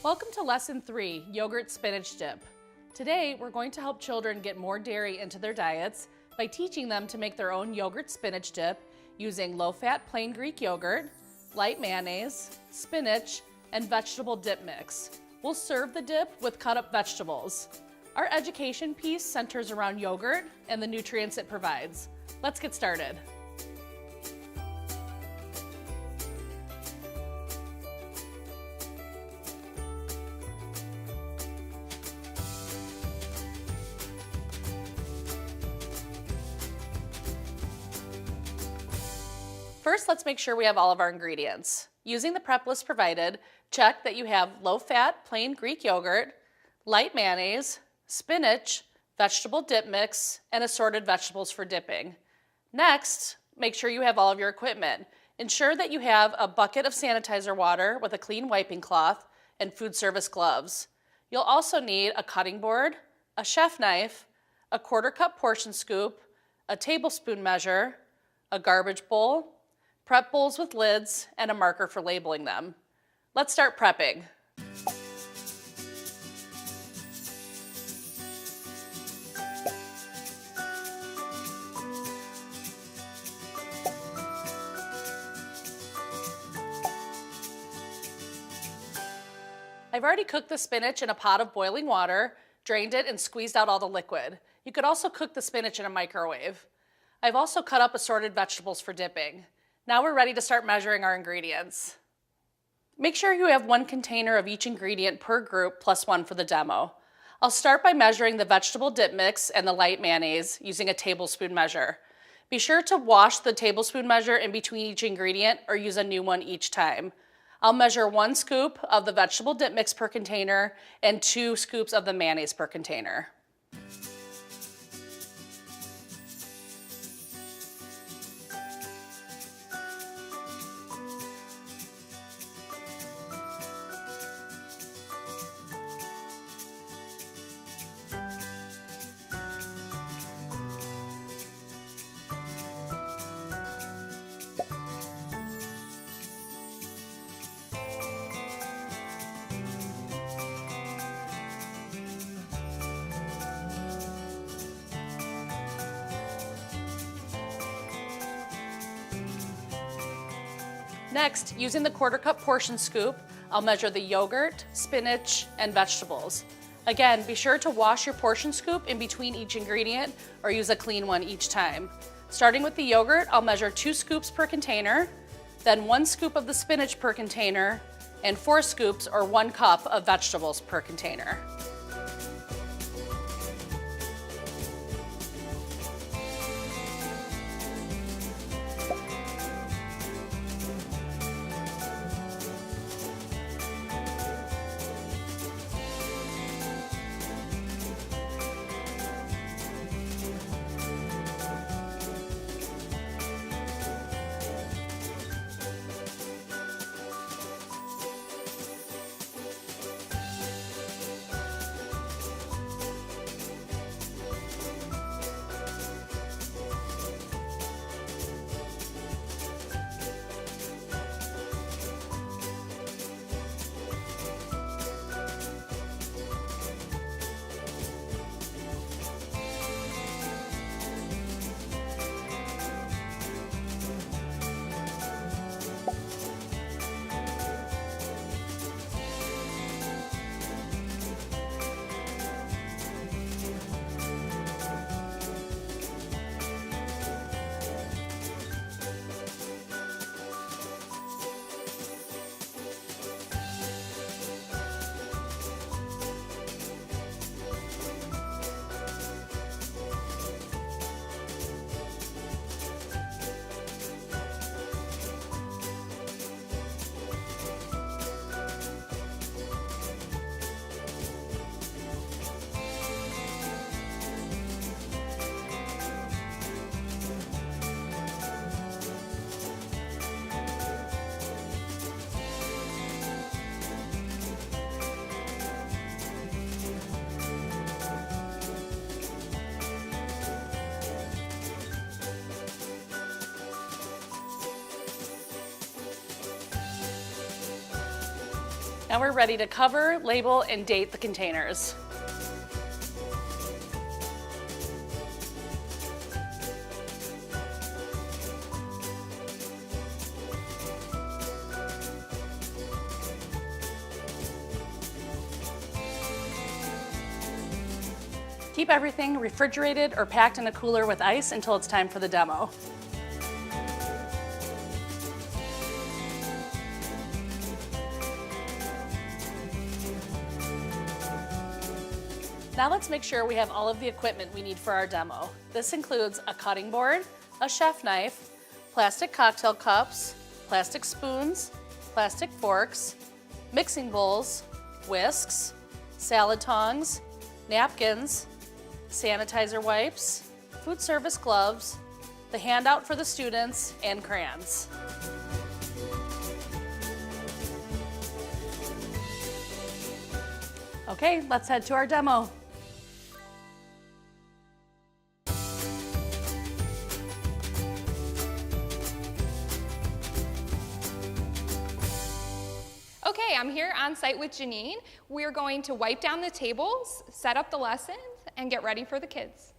Welcome to Lesson 3, Yogurt Spinach Dip. Today, we're going to help children get more dairy into their diets by teaching them to make their own yogurt spinach dip using low-fat plain Greek yogurt, light mayonnaise, spinach, and vegetable dip mix. We'll serve the dip with cut-up vegetables. Our education piece centers around yogurt and the nutrients it provides. Let's get started. First, let's make sure we have all of our ingredients. Using the prep list provided, check that you have low-fat plain Greek yogurt, light mayonnaise, spinach, vegetable dip mix, and assorted vegetables for dipping. Next, make sure you have all of your equipment. Ensure that you have a bucket of sanitizer water with a clean wiping cloth and food service gloves. You'll also need a cutting board, a chef knife, a 1/4 cup portion scoop, a tablespoon measure, a garbage bowl, prep bowls with lids, and a marker for labeling them. Let's start prepping. I've already cooked the spinach in a pot of boiling water, drained it, and squeezed out all the liquid. You could also cook the spinach in a microwave. I've also cut up assorted vegetables for dipping. Now we're ready to start measuring our ingredients. Make sure you have 1 container of each ingredient per group plus 1 for the demo. I'll start by measuring the vegetable dip mix and the light mayonnaise using a tablespoon measure. Be sure to wash the tablespoon measure in between each ingredient or use a new one each time. I'll measure 1 scoop of the vegetable dip mix per container and 2 scoops of the mayonnaise per container. Next, using the 1/4 cup portion scoop, I'll measure the yogurt, spinach, and vegetables. Again, be sure to wash your portion scoop in between each ingredient or use a clean one each time. Starting with the yogurt, I'll measure 2 scoops per container, then 1 scoop of the spinach per container, and 4 scoops or 1 cup of vegetables per container. Now we're ready to cover, label, and date the containers. Keep everything refrigerated or packed in a cooler with ice until it's time for the demo. Now let's make sure we have all of the equipment we need for our demo. This includes a cutting board, a chef knife, plastic cocktail cups, plastic spoons, plastic forks, mixing bowls, whisks, salad tongs, napkins, sanitizer wipes, food service gloves, the handout for the students, and crayons. Okay, let's head to our demo. Okay, I'm here on site with Janine. We're going to wipe down the tables, set up the lessons, and get ready for the kids.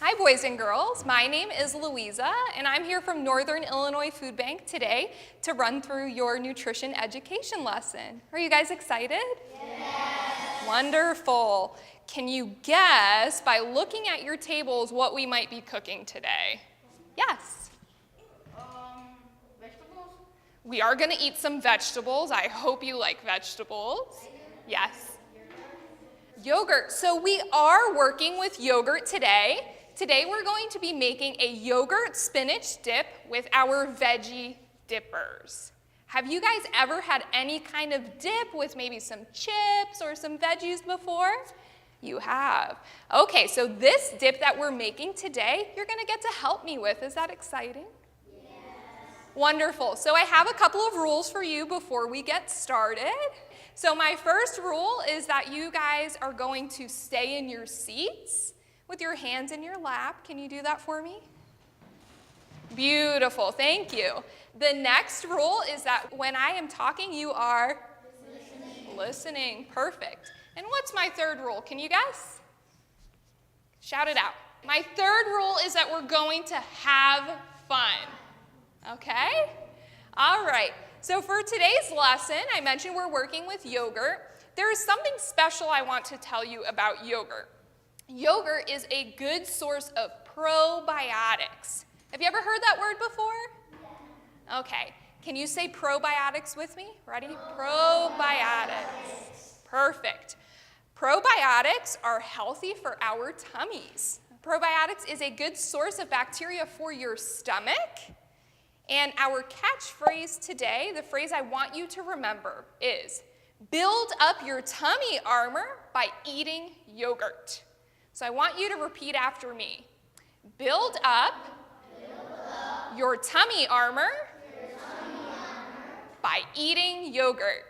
Hi boys and girls, my name is Louisa and I'm here from Northern Illinois Food Bank today to run through your nutrition education lesson. Are you guys excited? Yes. Wonderful. Can you guess by looking at your tables what we might be cooking today? Yes. Vegetables? We are going to eat some vegetables. I hope you like vegetables. Yes. Yogurt. So we are working with yogurt today. Today we're going to be making a yogurt spinach dip with our veggie dippers. Have you guys ever had any kind of dip with maybe some chips or some veggies before? You have. Okay, so this dip that we're making today, you're going to get to help me with. Is that exciting? Yes. Wonderful. So I have a couple of rules for you before we get started. So my first rule is that you guys are going to stay in your seats with your hands in your lap. Can you do that for me? Beautiful, thank you. The next rule is that when I am talking, you are listening. Perfect. And what's my third rule? Can you guess? Shout it out. My third rule is that we're going to have fun. Okay? All right. So for today's lesson, I mentioned we're working with yogurt. There is something special I want to tell you about yogurt. Yogurt is a good source of probiotics. Have you ever heard that word before? Yeah. Okay. Can you say probiotics with me? Ready? Probiotics. Perfect. Probiotics are healthy for our tummies. Probiotics is a good source of bacteria for your stomach. And our catchphrase today, the phrase I want you to remember is, build up your tummy armor by eating yogurt. So I want you to repeat after me. Build up your tummy armor by eating yogurt.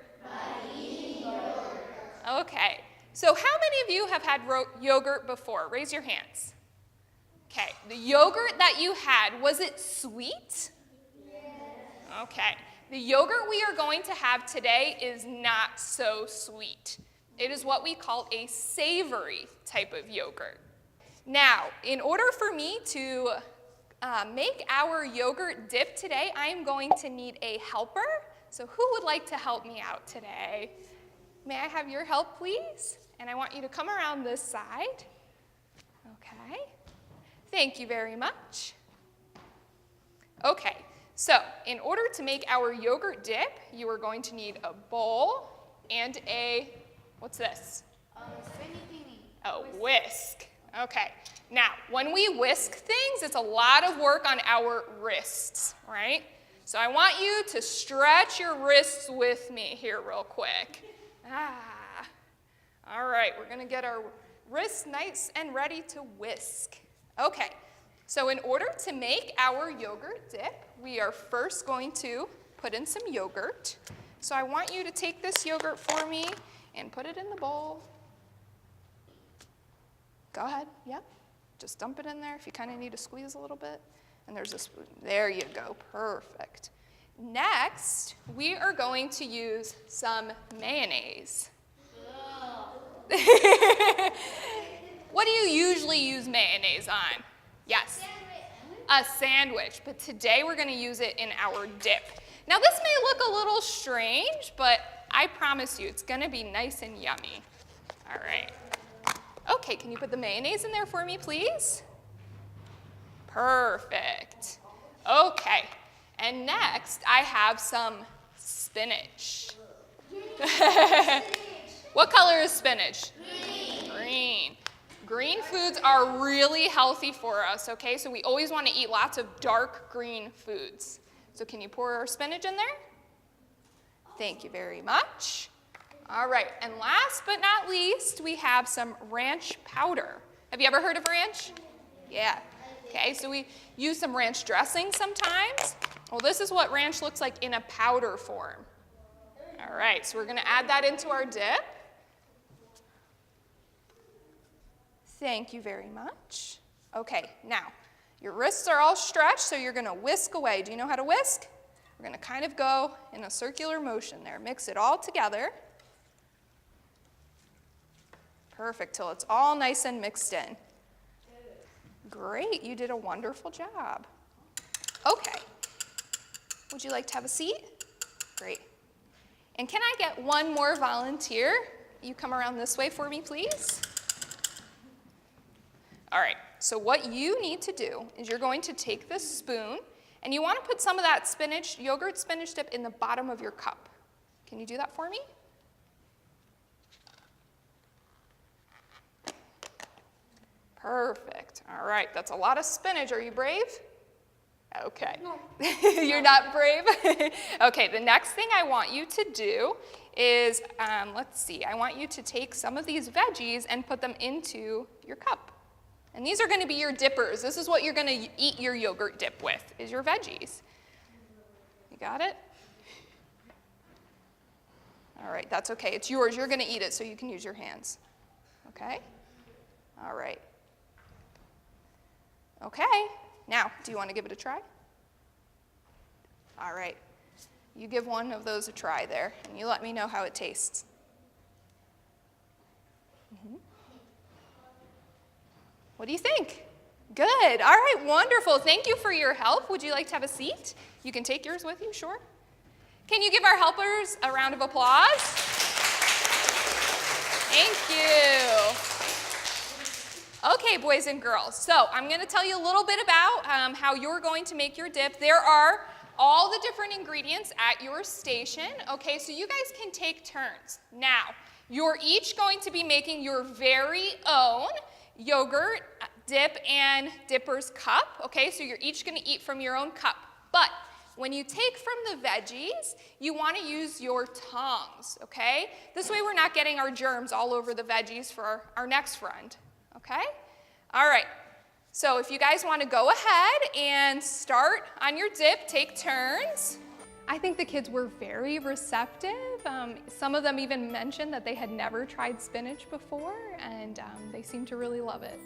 Okay, so how many of you have had yogurt before? Raise your hands. Okay, the yogurt that you had, was it sweet? Okay, the yogurt we are going to have today is not so sweet. It is what we call a savory type of yogurt. Now, in order for me to make our yogurt dip today, I am going to need a helper. So who would like to help me out today? May I have your help, please? And I want you to come around this side. Okay. Thank you very much. Okay, so in order to make our yogurt dip, you are going to need a bowl and a, what's this? A whisk. Okay, now when we whisk things, it's a lot of work on our wrists, right? So I want you to stretch your wrists with me here real quick. All right, we're gonna get our Wrists nice and ready to whisk. Okay, so in order to make our yogurt dip, we are first going to put in some yogurt. So I want you to take this yogurt for me and put it in the bowl. Go ahead, yep. Just dump it in there if you kind of need to squeeze a little bit. And there's a spoon. There you go, perfect. Next, we are going to use some mayonnaise. What do you usually use mayonnaise on? Yes? A sandwich. But today we're going to use it in our dip. Now this may look a little strange, but I promise you it's going to be nice and yummy. All right. Okay, can you put the mayonnaise in there for me, please? Perfect. Okay, and next I have some spinach. What color is spinach? Green. Green. Green foods are really healthy for us, okay? So we always want to eat lots of dark green foods. So can you pour our spinach in there? Thank you very much. All right, and last but not least, we have some ranch powder. Have you ever heard of ranch? Yeah. Okay, so we use some ranch dressing sometimes. Well, this is what ranch looks like in a powder form. All right, so we're going to add that into our dip. Thank you very much. Okay, now, your wrists are all stretched, so you're going to whisk away. Do you know how to whisk? We're going to kind of go in a circular motion there. Mix it all together. Perfect, till it's all nice and mixed in. Great, you did a wonderful job. Okay, would you like to have a seat? Great. And can I get one more volunteer? You come around this way for me, please. All right, so what you need to do is you're going to take this spoon and you want to put some of that spinach, yogurt spinach dip in the bottom of your cup. Can you do that for me? Perfect. All right, that's a lot of spinach. Are you brave? Okay. No. You're not brave? Okay, the next thing I want you to do is, let's see, I want you to take some of these veggies and put them into your cup. And these are going to be your dippers. This is what you're going to eat your yogurt dip with, is your veggies. You got it? All right, that's okay. It's yours. You're going to eat it, so you can use your hands. Okay? All right. Okay, now, do you want to give it a try? All right, you give one of those a try there, and you let me know how it tastes. What do you think? Good, all right, wonderful. Thank you for your help. Would you like to have a seat? You can take yours with you, sure. Can you give our helpers a round of applause? Thank you. Okay, boys and girls, so I'm going to tell you a little bit about how you're going to make your dip. There are all the different ingredients at your station, okay, so you guys can take turns. Now, you're each going to be making your very own yogurt dip and dipper's cup, okay, so you're each going to eat from your own cup. But when you take from the veggies, you want to use your tongs, okay? This way we're not getting our germs all over the veggies for our next friend. Okay? All right. So if you guys want to go ahead and start on your dip, take turns. I think the kids were very receptive. Some of them even mentioned that they had never tried spinach before, and they seem to really love it.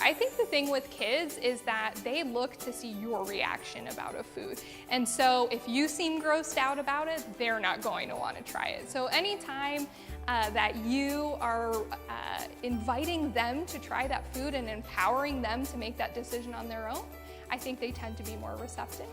I think the thing with kids is that they look to see your reaction about a food. And so if you seem grossed out about it, they're not going to want to try it. So anytime that you are inviting them to try that food and empowering them to make that decision on their own, I think they tend to be more receptive.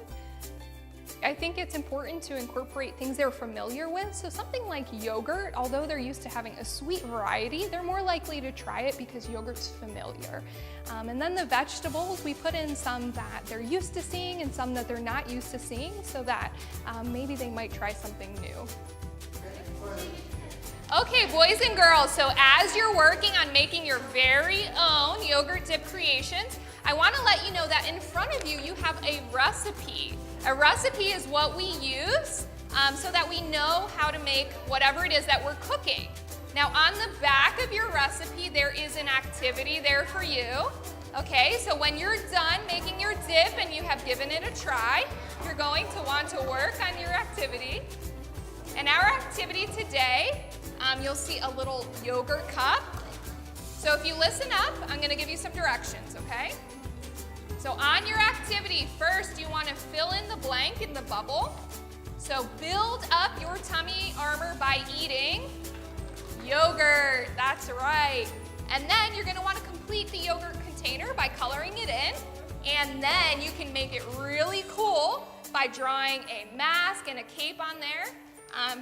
I think it's important to incorporate things they're familiar with. So something like yogurt, although they're used to having a sweet variety, they're more likely to try it because yogurt's familiar. And then the vegetables, we put in some that they're used to seeing and some that they're not used to seeing, so that maybe they might try something new. Okay, boys and girls, so as you're working on making your very own yogurt dip creations, I want to let you know that in front of you, you have a recipe. A recipe is what we use so that we know how to make whatever it is that we're cooking. Now on the back of your recipe, there is an activity there for you. Okay, so when you're done making your dip and you have given it a try, you're going to want to work on your activity. And our activity today, you'll see a little yogurt cup. So if you listen up, I'm going to give you some directions, okay? So on your activity, first you want to fill in the blank in the bubble. So build up your tummy armor by eating yogurt. That's right. And then you're going to want to complete the yogurt container by coloring it in. And then you can make it really cool by drawing a mask and a cape on there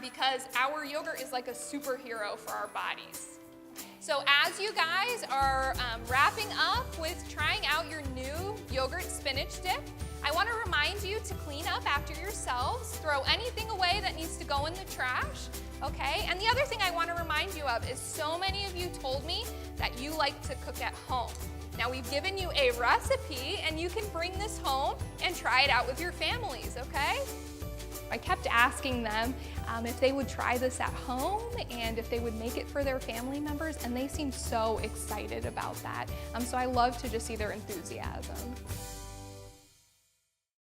because our yogurt is like a superhero for our bodies. So as you guys are wrapping up with trying out your new yogurt spinach dip, I want to remind you to clean up after yourselves, throw anything away that needs to go in the trash, okay? And the other thing I want to remind you of is so many of you told me that you like to cook at home. Now we've given you a recipe and you can bring this home and try it out with your families, okay? I kept asking them if they would try this at home and if they would make it for their family members, and they seemed so excited about that. So I love to just see their enthusiasm.